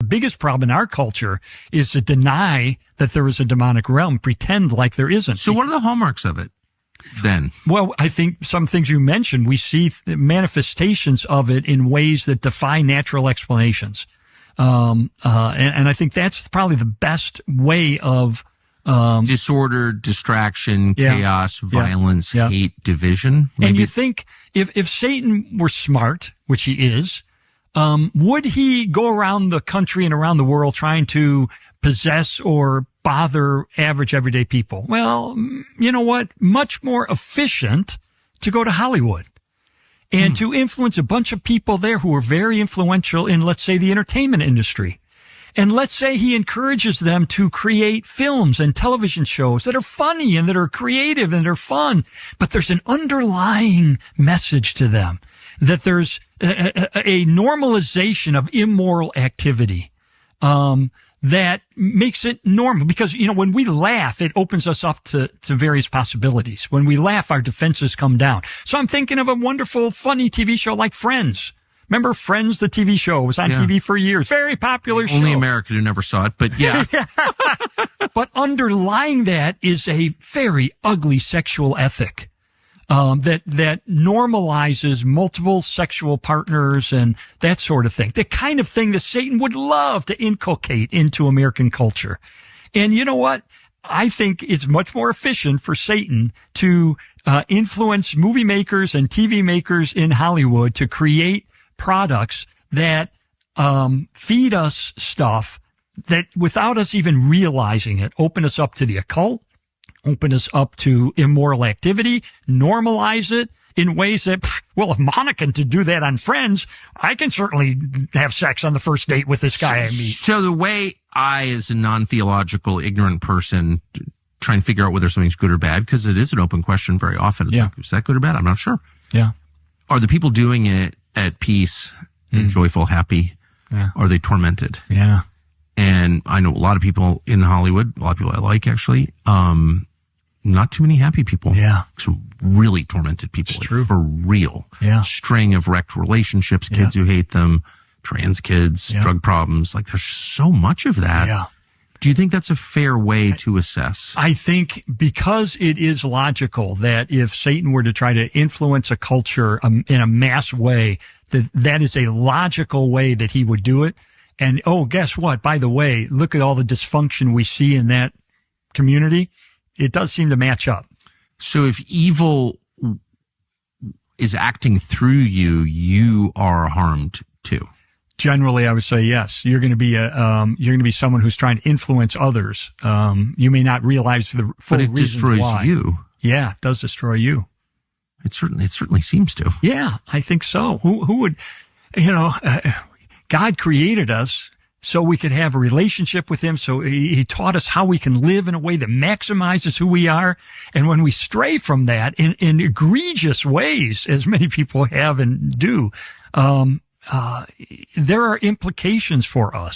biggest problem in our culture is to deny that there is a demonic realm, pretend like there isn't. So what are the hallmarks of it then? Well, I think some things you mentioned, we see manifestations of it in ways that defy natural explanations. And I think that's probably the best way of disorder, distraction, chaos, violence, hate, division. Maybe. And you think if Satan were smart, which he is, would he go around the country and around the world trying to possess or bother average everyday people? Well, you know what? Much more efficient to go to Hollywood and to influence a bunch of people there who are very influential in, let's say, the entertainment industry. And let's say he encourages them to create films and television shows that are funny and that are creative and that are fun. But there's an underlying message to them that there's a normalization of immoral activity, that makes it normal. Because, you know, when we laugh, it opens us up to various possibilities. When we laugh, our defenses come down. So I'm thinking of a wonderful, funny TV show like Friends. Remember Friends, the TV show? It was on TV for years. Very popular show. Only American who never saw it, but yeah. But underlying that is a very ugly sexual ethic, that normalizes multiple sexual partners and that sort of thing. The kind of thing that Satan would love to inculcate into American culture. And you know what? I think it's much more efficient for Satan to influence movie makers and TV makers in Hollywood to create products that feed us stuff that, without us even realizing it, open us up to the occult, open us up to immoral activity, normalize it in ways that, well, if Monica can do that on Friends, I can certainly have sex on the first date with this guy I meet. So the way I, as a non-theological, ignorant person, try and figure out whether something's good or bad, because it is an open question very often. It's like, is that good or bad? I'm not sure. Yeah. Are the people doing it at peace and joyful, happy? Yeah. Are they tormented? Yeah. And I know a lot of people in Hollywood, a lot of people I like, actually, not too many happy people. Yeah. Some really tormented people. It's true. For real. Yeah. String of wrecked relationships, kids who hate them, trans kids, drug problems. Like, there's so much of that. Yeah. Do you think that's a fair way to assess? I think because it is logical that if Satan were to try to influence a culture in a mass way, that is a logical way that he would do it. And, oh, guess what? By the way, look at all the dysfunction we see in that community. It does seem to match up. So if evil is acting through you, you are harmed too. Generally, I would say yes. You're going to be someone who's trying to influence others. You may not realize the full reasons why. But it destroys you. Yeah, it does destroy you. It certainly seems to. Yeah, I think so. Who would, God created us so we could have a relationship with him. So he taught us how we can live in a way that maximizes who we are. And when we stray from that in egregious ways, as many people have and do, there are implications for us.